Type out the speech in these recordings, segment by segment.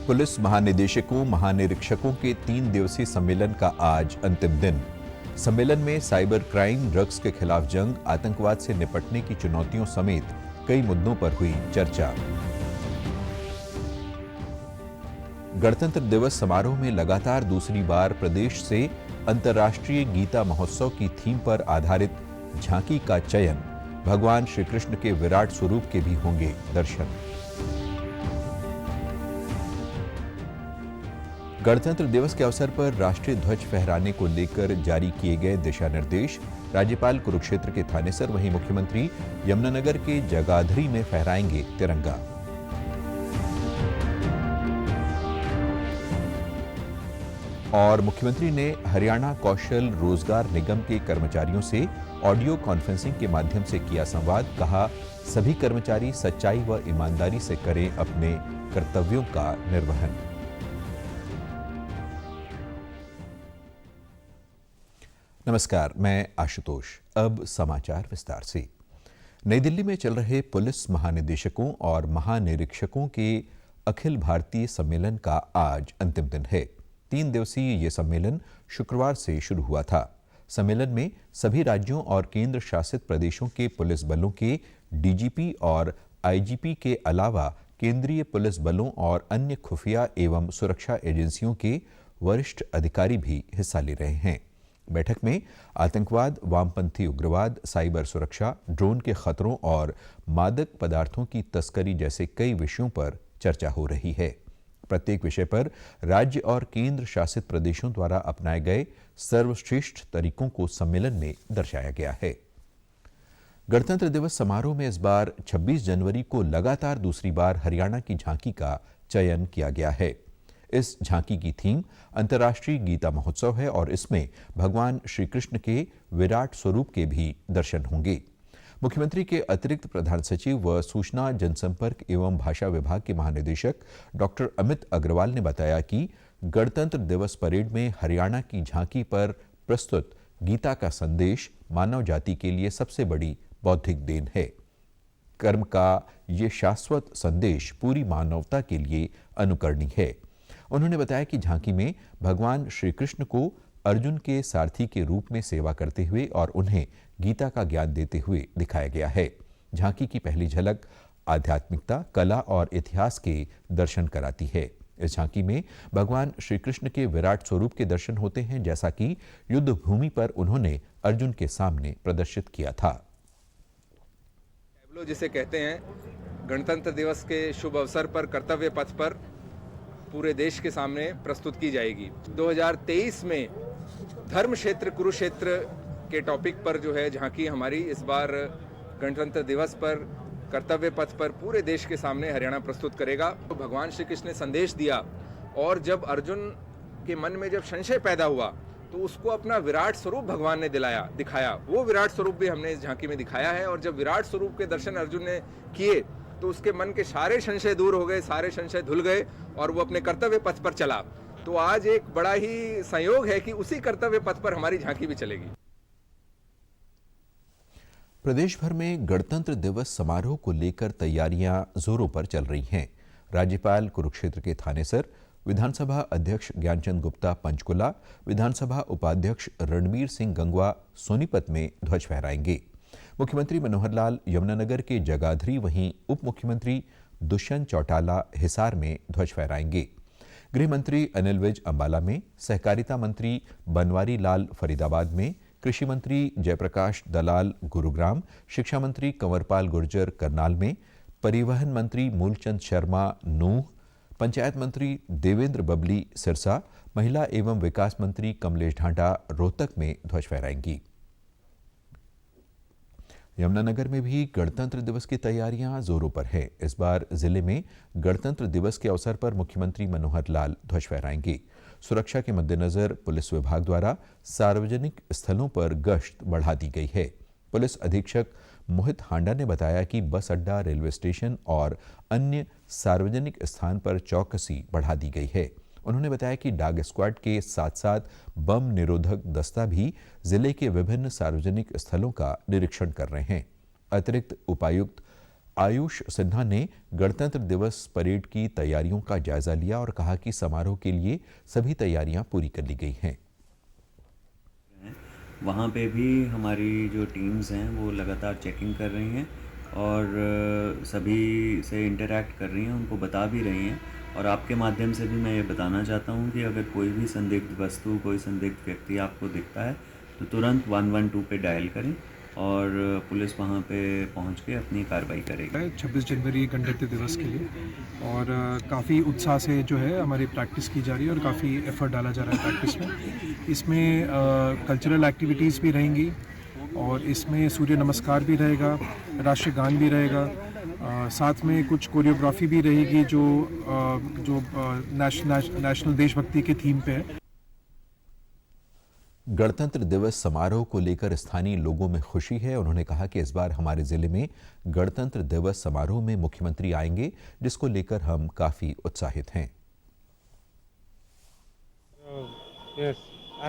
Police महानिदेशकों महानिरीक्षकों के 3 दिवसीय सम्मेलन का आज अंतिम दिन। सम्मेलन में साइबर क्राइम, ड्रग्स के खिलाफ जंग, आतंकवाद से निपटने की चुनौतियों समेत कई मुद्दों पर हुई चर्चा। गणतंत्र दिवस समारोह में लगातार दूसरी बार प्रदेश से अंतर्राष्ट्रीय गीता महोत्सव की थीम पर आधारित झांकी का चयन। भगवान श्री कृष्ण के विराट स्वरूप के भी होंगे दर्शन। गणतंत्र दिवस के अवसर पर राष्ट्रीय ध्वज फहराने को लेकर जारी किए गए दिशा निर्देश। राज्यपाल कुरुक्षेत्र के थानेसर, वहीं मुख्यमंत्री यमुनानगर के जगाधरी में फहराएंगे तिरंगा। और मुख्यमंत्री ने हरियाणा कौशल रोजगार निगम के कर्मचारियों से ऑडियो कॉन्फ्रेंसिंग के माध्यम से किया संवाद। कहा, सभी कर्मचारी सच्चाई व ईमानदारी से करें अपने कर्तव्यों का निर्वहन। नमस्कार, मैं आशुतोष। अब समाचार विस्तार से। नई दिल्ली में चल रहे पुलिस महानिदेशकों और महानिरीक्षकों के अखिल भारतीय सम्मेलन का आज अंतिम दिन है। 3 दिवसीय ये सम्मेलन शुक्रवार से शुरू हुआ था। सम्मेलन में सभी राज्यों और केंद्र शासित प्रदेशों के पुलिस बलों के डीजीपी और आईजीपी के अलावा केंद्रीय पुलिस बलों और अन्य खुफिया एवं सुरक्षा एजेंसियों के वरिष्ठ अधिकारी भी हिस्सा ले रहे हैं। बैठक में आतंकवाद, वामपंथी उग्रवाद, साइबर सुरक्षा, ड्रोन के खतरों और मादक पदार्थों की तस्करी जैसे कई विषयों पर चर्चा हो रही है। प्रत्येक विषय पर राज्य और केंद्र शासित प्रदेशों द्वारा अपनाए गए सर्वश्रेष्ठ तरीकों को सम्मेलन में दर्शाया गया है। गणतंत्र दिवस समारोह में इस बार 26 जनवरी को लगातार दूसरी बार हरियाणा की झांकी का चयन किया गया है। इस झांकी की थीम अंतर्राष्ट्रीय गीता महोत्सव है और इसमें भगवान श्री कृष्ण के विराट स्वरूप के भी दर्शन होंगे। मुख्यमंत्री के अतिरिक्त प्रधान सचिव व सूचना जनसंपर्क एवं भाषा विभाग के महानिदेशक डॉक्टर अमित अग्रवाल ने बताया कि गणतंत्र दिवस परेड में हरियाणा की झांकी पर प्रस्तुत गीता का संदेश मानव जाति के लिए सबसे बड़ी बौद्धिक देन है। कर्म का ये शाश्वत संदेश पूरी मानवता के लिए अनुकरणीय है। उन्होंने बताया कि झांकी में भगवान श्री कृष्ण को अर्जुन के सारथी के रूप में सेवा करते हुए और उन्हें गीता का ज्ञान देते हुए दिखाया गया है। झांकी की पहली झलक आध्यात्मिकता, कला और इतिहास के दर्शन कराती है। इस झांकी में भगवान श्री कृष्ण के विराट स्वरूप के दर्शन होते हैं, जैसा कि युद्ध भूमि पर उन्होंने अर्जुन के सामने प्रदर्शित किया था। जिसे कहते हैं, गणतंत्र दिवस के शुभ अवसर पर कर्तव्य पथ पर पूरे देश के सामने प्रस्तुत की जाएगी। 2023 में धर्म क्षेत्र कुरुक्षेत्र के टॉपिक पर जो है झांकी हमारी इस बार गणतंत्र दिवस पर कर्तव्य पथ पर पूरे देश के सामने हरियाणा प्रस्तुत करेगा। तो भगवान श्री कृष्ण ने संदेश दिया और जब अर्जुन के मन में जब संशय पैदा हुआ तो उसको अपना विराट स्वरूप भगवान ने दिखाया। वो विराट स्वरूप भी हमने इस झांकी में दिखाया है और जब विराट स्वरूप के दर्शन अर्जुन ने किए तो उसके मन के सारे संशय दूर हो गए, सारे संशय धुल गए और वो अपने कर्तव्य पथ पर चला। तो आज एक बड़ा ही संयोग है कि उसी कर्तव्य पथ पर हमारी झांकी भी चलेगी। प्रदेश भर में गणतंत्र दिवस समारोह को लेकर तैयारियां जोरों पर चल रही हैं। राज्यपाल कुरुक्षेत्र के थानेसर, विधानसभा अध्यक्ष ज्ञानचंद गुप्ता पंचकुला, विधानसभा उपाध्यक्ष रणबीर सिंह गंगवा सोनीपत में ध्वज फहराएंगे। मुख्यमंत्री मनोहर लाल यमुनानगर के जगाधरी, वहीं उप मुख्यमंत्री दुष्यंत चौटाला हिसार में ध्वज फहराएंगे। गृह मंत्री अनिल विज अंबाला में, सहकारिता मंत्री बनवारी लाल फरीदाबाद में, कृषि मंत्री जयप्रकाश दलाल गुरुग्राम, शिक्षा मंत्री कंवरपाल गुर्जर करनाल में, परिवहन मंत्री मूलचंद शर्मा नूंह, पंचायत मंत्री देवेंद्र बबली सिरसा, महिला एवं विकास मंत्री कमलेश ढांडा रोहतक में ध्वज फहराएंगी। यमुनानगर में भी गणतंत्र दिवस की तैयारियां जोरों पर है। इस बार जिले में गणतंत्र दिवस के अवसर पर मुख्यमंत्री मनोहर लाल ध्वज फहराएंगे। सुरक्षा के मद्देनजर पुलिस विभाग द्वारा सार्वजनिक स्थलों पर गश्त बढ़ा दी गई है। पुलिस अधीक्षक मोहित हांडा ने बताया कि बस अड्डा, रेलवे स्टेशन और अन्य सार्वजनिक स्थान पर चौकसी बढ़ा दी गई है। उन्होंने बताया कि डाग स्क्वाड के साथ साथ बम निरोधक दस्ता भी जिले के विभिन्न सार्वजनिक स्थलों का निरीक्षण कर रहे हैं। अतिरिक्त उपायुक्त आयुष सिन्हा ने गणतंत्र दिवस परेड की तैयारियों का जायजा लिया और कहा कि समारोह के लिए सभी तैयारियां पूरी कर ली गई हैं। वहाँ पे भी हमारी जो टीम्स हैं वो लगातार चेकिंग कर रही हैं और सभी से इंटरैक्ट कर रही हैं, उनको बता भी रही हैं। और आपके माध्यम से भी मैं ये बताना चाहता हूँ कि अगर कोई भी संदिग्ध वस्तु, कोई संदिग्ध व्यक्ति आपको दिखता है तो तुरंत 112 पे डायल करें और पुलिस वहाँ पे पहुँच के अपनी कार्रवाई करेगी। 26 जनवरी गणतंत्र दिवस के लिए और काफ़ी उत्साह से जो है हमारी प्रैक्टिस की जा रही है और काफ़ी एफर्ट डाला जा रहा है प्रैक्टिस में। इसमें कल्चरल एक्टिविटीज़ भी रहेंगी और इसमें सूर्य नमस्कार भी रहेगा, राष्ट्रीय गान भी रहेगा, साथ में कुछ कोरियोग्राफी भी रहेगी जो नेशनल देशभक्ति के थीम पे है। गणतंत्र दिवस समारोह को लेकर स्थानीय लोगों में खुशी है। उन्होंने कहा कि इस बार हमारे जिले में गणतंत्र दिवस समारोह में मुख्यमंत्री आएंगे, जिसको लेकर हम काफी उत्साहित हैं।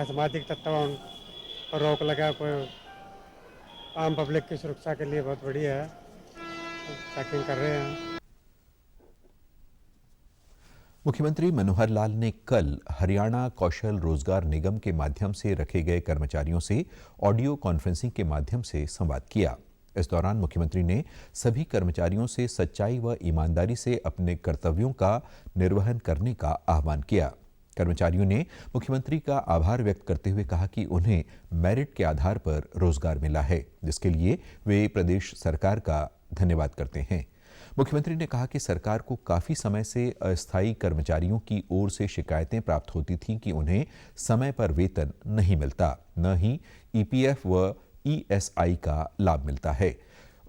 सामाजिक तत्व पर रोक लगा, कोई आम पब्लिक की सुरक्षा के लिए बहुत बढ़िया है, चेकिंग कर रहे हैं। मुख्यमंत्री मनोहर लाल ने कल हरियाणा कौशल रोजगार निगम के माध्यम से रखे गए कर्मचारियों से ऑडियो कॉन्फ्रेंसिंग के माध्यम से संवाद किया। इस दौरान मुख्यमंत्री ने सभी कर्मचारियों से सच्चाई व ईमानदारी से अपने कर्तव्यों का निर्वहन करने का आह्वान किया। कर्मचारियों ने मुख्यमंत्री का आभार व्यक्त करते हुए कहा कि उन्हें मेरिट के आधार पर रोजगार मिला है, जिसके लिए वे प्रदेश सरकार का धन्यवाद करते हैं। मुख्यमंत्री ने कहा कि सरकार को काफी समय से अस्थायी कर्मचारियों की ओर से शिकायतें प्राप्त होती थीं कि उन्हें समय पर वेतन नहीं मिलता, न ही ईपीएफ व ईएसआई का लाभ मिलता है।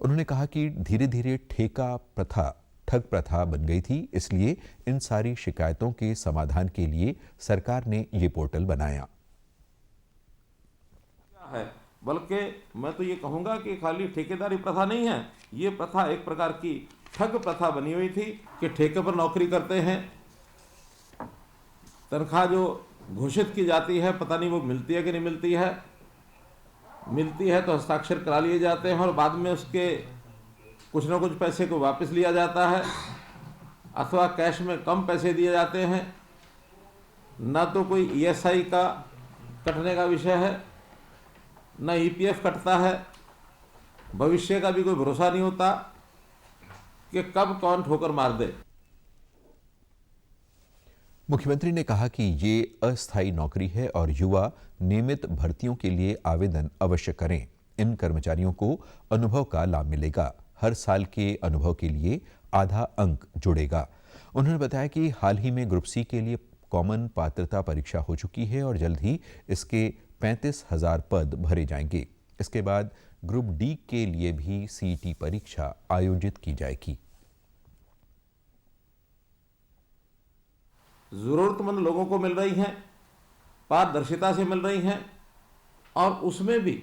उन्होंने कहा कि धीरे धीरे ठेका प्रथा ठग प्रथा बन गई थी, इसलिए इन सारी शिकायतों के समाधान के लिए सरकार ने ये पोर्टल बनाया है। बल्कि मैं तो ये कहूँगा कि खाली ठेकेदारी प्रथा नहीं है, ये प्रथा एक प्रकार की ठग प्रथा बनी हुई थी कि ठेके पर नौकरी करते हैं, तनख्वाह जो घोषित की जाती है पता नहीं वो मिलती है कि नहीं मिलती है, मिलती है तो हस्ताक्षर करा लिए जाते हैं और बाद में उसके कुछ ना कुछ पैसे को वापस लिया जाता है अथवा कैश में कम पैसे दिए जाते हैं। ना तो कोई ईएसआई का कटने का विषय है, ना ईपीएफ कटता है, भविष्य का भी कोई भरोसा नहीं होता कि कब कौन ठोकर मार दे। मुख्यमंत्री ने कहा कि ये अस्थायी नौकरी है और युवा नियमित भर्तियों के लिए आवेदन अवश्य करें। इन कर्मचारियों को अनुभव का लाभ मिलेगा। हर साल के अनुभव के लिए आधा अंक जुड़ेगा। उन्होंने बताया कि हाल ही में ग्रुप सी के लिए कॉमन पात्रता परीक्षा हो चुकी है और जल्द ही इसके 35,000 पद भरे जाएंगे। इसके बाद ग्रुप डी के लिए भी सीईटी परीक्षा आयोजित की जाएगी। जरूरतमंद लोगों को मिल रही हैं, पारदर्शिता से मिल रही हैं और उसमें भी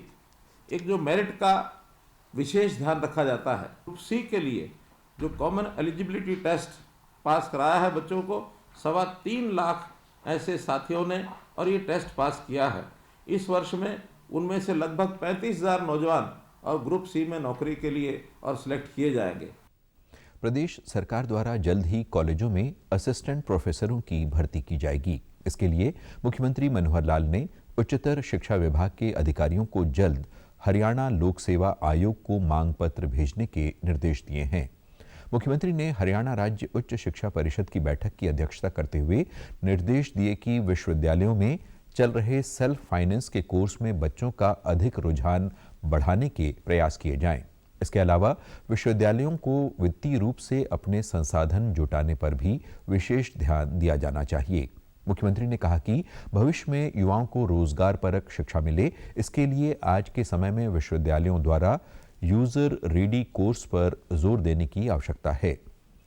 एक जो मेरिट का विशेष ध्यान रखा जाता है। ग्रुप सी के लिए जो कॉमन एलिजिबिलिटी टेस्ट पास कराया है बच्चों को, 3.25 लाख ऐसे साथियों ने और ये टेस्ट पास किया है। इस वर्ष में उनमें से लगभग 35,000 नौजवान और ग्रुप सी में नौकरी के लिए और सिलेक्ट किए जाएंगे। प्रदेश सरकार द्वारा जल्द ही कॉलेजों में असिस्टेंट प्रोफेसरों की भर्ती की जाएगी। इसके लिए मुख्यमंत्री मनोहर लाल ने उच्चतर शिक्षा विभाग के अधिकारियों को जल्द हरियाणा लोक सेवा आयोग को मांग पत्र भेजने के निर्देश दिए हैं। मुख्यमंत्री ने हरियाणा राज्य उच्च शिक्षा परिषद की बैठक की अध्यक्षता करते हुए निर्देश दिए कि विश्वविद्यालयों में चल रहे सेल्फ फाइनेंस के कोर्स में बच्चों का अधिक रुझान बढ़ाने के प्रयास किए जाएं। इसके अलावा विश्वविद्यालयों को वित्तीय रूप से अपने संसाधन जुटाने पर भी विशेष ध्यान दिया जाना चाहिए। मुख्यमंत्री ने कहा कि भविष्य में युवाओं को रोजगार परक शिक्षा मिले, इसके लिए आज के समय में विश्वविद्यालयों द्वारा यूजर रेडी कोर्स पर जोर देने की आवश्यकता है।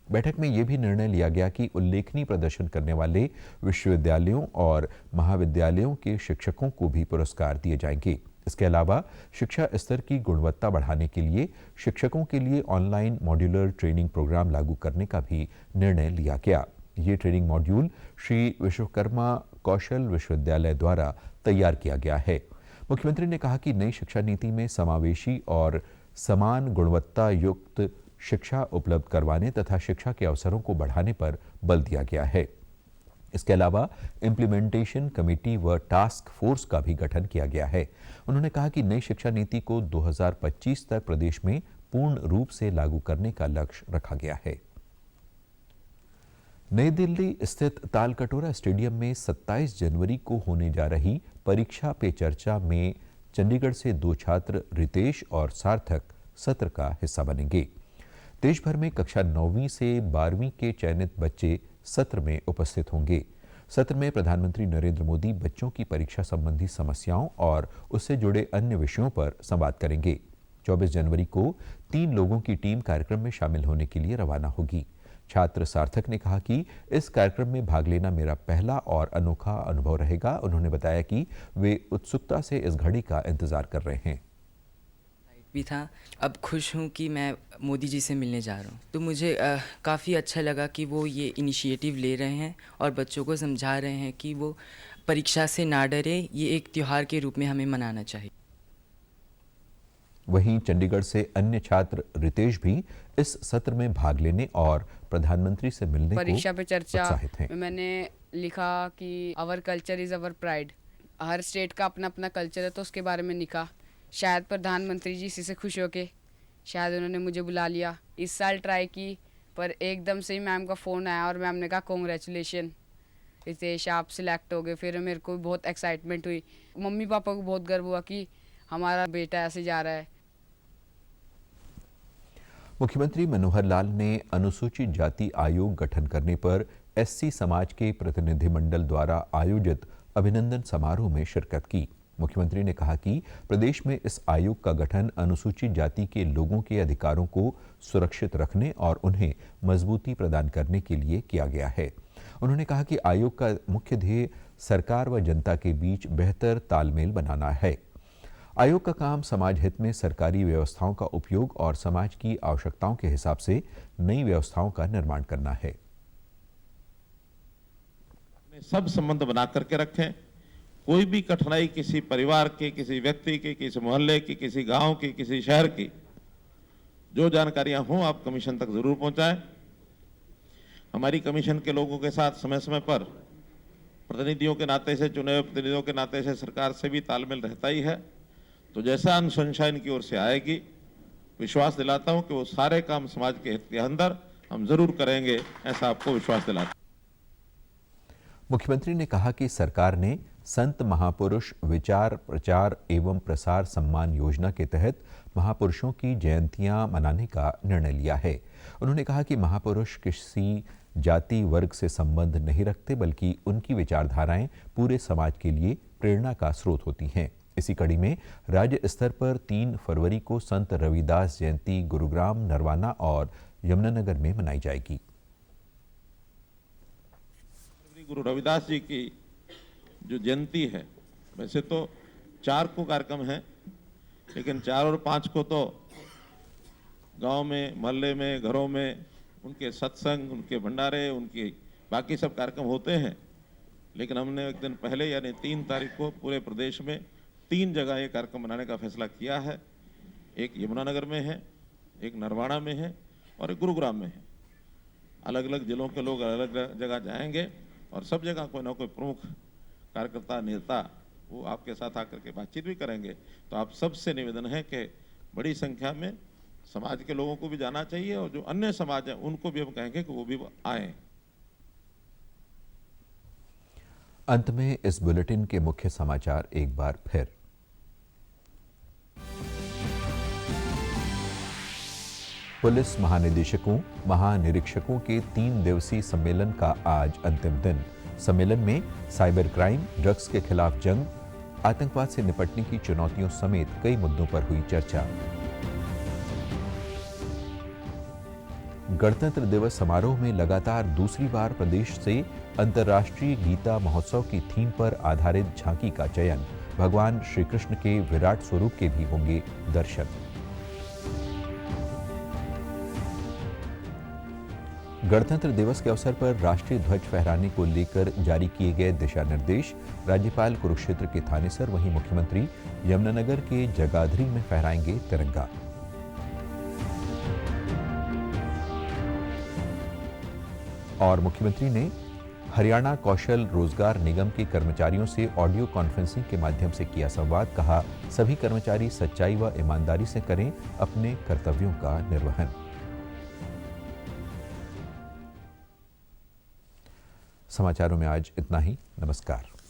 बैठक में यह भी निर्णय लिया गया कि उल्लेखनीय प्रदर्शन करने वाले विश्वविद्यालयों और महाविद्यालयों के शिक्षकों को भी पुरस्कार दिए जाएंगे। इसके अलावा शिक्षा स्तर की गुणवत्ता बढ़ाने के लिए शिक्षकों के लिए ऑनलाइन मॉड्यूलर ट्रेनिंग प्रोग्राम लागू करने का भी निर्णय लिया गया। ये ट्रेनिंग मॉड्यूल श्री विश्वकर्मा कौशल विश्वविद्यालय द्वारा तैयार किया गया है। मुख्यमंत्री ने कहा कि नई शिक्षा नीति में समावेशी और समान गुणवत्ता युक्त शिक्षा उपलब्ध करवाने तथा शिक्षा के अवसरों को बढ़ाने पर बल दिया गया है। इसके अलावा इम्प्लीमेंटेशन कमेटी व टास्क फोर्स का भी गठन किया गया है। उन्होंने कहा कि नई शिक्षा नीति को 2025 तक प्रदेश में पूर्ण रूप से लागू करने का लक्ष्य रखा गया है। नई दिल्ली स्थित तालकटोरा स्टेडियम में 27 जनवरी को होने जा रही परीक्षा पे चर्चा में चंडीगढ़ से 2 छात्र रितेश और सार्थक सत्र का हिस्सा बनेंगे। देश भर में कक्षा 9वीं से 12वीं के चयनित बच्चे सत्र में उपस्थित होंगे। सत्र में प्रधानमंत्री नरेंद्र मोदी बच्चों की परीक्षा संबंधी समस्याओं और उससे जुड़े अन्य विषयों पर संवाद करेंगे। 24 जनवरी को 3 लोगों की टीम कार्यक्रम में शामिल होने के लिए रवाना होगी। छात्र सार्थक ने कहा कि इस कार्यक्रम में भाग लेना मेरा पहला और अनोखा अनुभव रहेगा। उन्होंने बताया कि वे उत्सुकता से इस घड़ी का इंतजार कर रहे हैं। भी था, अब खुश हूँ कि मैं मोदी जी से मिलने जा रहा हूँ। तो मुझे काफ़ी अच्छा लगा कि वो ये इनिशिएटिव ले रहे हैं और बच्चों को समझा रहे हैं कि वो परीक्षा से ना डरे, ये एक त्यौहार के रूप में हमें मनाना चाहिए। वहीं चंडीगढ़ से अन्य छात्र रितेश भी इस सत्र में भाग लेने और प्रधानमंत्री से मिलने परीक्षा पे चर्चा उत्साहित हैं। मैंने लिखा कि our culture is our pride. हर स्टेट का अपना अपना कल्चर है, तो उसके बारे में लिखा। शायद प्रधानमंत्री जी इसी से खुश होके शायद उन्होंने मुझे बुला लिया। इस साल ट्राई की, पर एकदम से ही मैम का फ़ोन आया और मैम ने कहा कॉन्ग्रेचुलेशन रितेश, आप सिलेक्ट हो गए। फिर मेरे को भी बहुत एक्साइटमेंट हुई। मम्मी पापा को बहुत गर्व हुआ कि हमारा बेटा ऐसे जा रहा है। मुख्यमंत्री मनोहर लाल ने अनुसूचित जाति आयोग गठन करने पर एससी समाज के प्रतिनिधिमंडल द्वारा आयोजित अभिनंदन समारोह में शिरकत की। मुख्यमंत्री ने कहा कि प्रदेश में इस आयोग का गठन अनुसूचित जाति के लोगों के अधिकारों को सुरक्षित रखने और उन्हें मजबूती प्रदान करने के लिए किया गया है। उन्होंने कहा कि आयोग का मुख्य ध्येय सरकार व जनता के बीच बेहतर तालमेल बनाना है। आयोग का काम समाज हित में सरकारी व्यवस्थाओं का उपयोग और समाज की आवश्यकताओं के हिसाब से नई व्यवस्थाओं का निर्माण करना है। सब संबंध बना करके रखें। कोई भी कठिनाई किसी परिवार की, किसी व्यक्ति की, किसी मोहल्ले की, किसी गांव की, किसी शहर की, जो जानकारियां हों आप कमीशन तक जरूर पहुंचाएं। हमारी कमीशन के लोगों के साथ समय समय पर प्रतिनिधियों के नाते से, चुने हुए प्रतिनिधियों के नाते से सरकार से भी तालमेल रहता ही है। तो जैसा अनुशंसा इनकी ओर से आएगी, विश्वास दिलाता हूं कि वो सारे काम समाज के हित के अंदर हम जरूर करेंगे, ऐसा आपको विश्वास दिलाता। मुख्यमंत्री ने कहा कि सरकार ने संत महापुरुष विचार प्रचार एवं प्रसार सम्मान योजना के तहत महापुरुषों की जयंतियां मनाने का निर्णय लिया है। उन्होंने कहा कि महापुरुष किसी जाति वर्ग से संबंध नहीं रखते, बल्कि उनकी विचारधाराएं पूरे समाज के लिए प्रेरणा का स्रोत होती हैं। इसी कड़ी में राज्य स्तर पर 3 फरवरी को संत रविदास जयंती गुरुग्राम, नरवाना और यमुनानगर में मनाई जाएगी। गुरु रविदास जी की जो जयंती है, वैसे तो 4 को कार्यक्रम है, लेकिन 4 और 5 को तो गांव में, मोहल्ले में, घरों में उनके सत्संग, उनके भंडारे, उनके बाकी सब कार्यक्रम होते हैं। लेकिन हमने एक दिन पहले यानी 3 तारीख को पूरे प्रदेश में 3 जगह ये कार्यक्रम मनाने का फैसला किया है। एक यमुनानगर में है, एक नरवाना में है और एक गुरुग्राम में है। अलग अलग जिलों के लोग अलग अलग जगह जाएंगे और सब जगह कोई ना कोई प्रमुख कार्यकर्ता, नेता वो आपके साथ आकर के बातचीत भी करेंगे। तो आप सबसे निवेदन है कि बड़ी संख्या में समाज के लोगों को भी जाना चाहिए और जो अन्य समाज है उनको भी हम कहेंगे कि वो भी आएं। अंत में इस बुलेटिन के मुख्य समाचार एक बार फिर। पुलिस महानिदेशकों, महानिरीक्षकों के 3 दिवसीय सम्मेलन का आज अंतिम दिन। सम्मेलन में साइबर क्राइम, ड्रग्स के खिलाफ जंग, आतंकवाद से निपटने की चुनौतियों समेत कई मुद्दों पर हुई चर्चा। गणतंत्र दिवस समारोह में लगातार दूसरी बार प्रदेश से अंतर्राष्ट्रीय गीता महोत्सव की थीम पर आधारित झांकी का चयन। भगवान श्री कृष्ण के विराट स्वरूप के भी होंगे दर्शन। गणतंत्र दिवस के अवसर पर राष्ट्रीय ध्वज फहराने को लेकर जारी किए गए दिशा निर्देश। राज्यपाल कुरुक्षेत्र के थानेसर, वहीं मुख्यमंत्री यमुनानगर के जगाधरी में फहराएंगे तिरंगा। और मुख्यमंत्री ने हरियाणा कौशल रोजगार निगम के कर्मचारियों से ऑडियो कॉन्फ्रेंसिंग के माध्यम से किया संवाद। कहा, सभी कर्मचारी सच्चाई व ईमानदारी से करें अपने कर्तव्यों का निर्वहन। समाचारों में आज इतना ही। नमस्कार।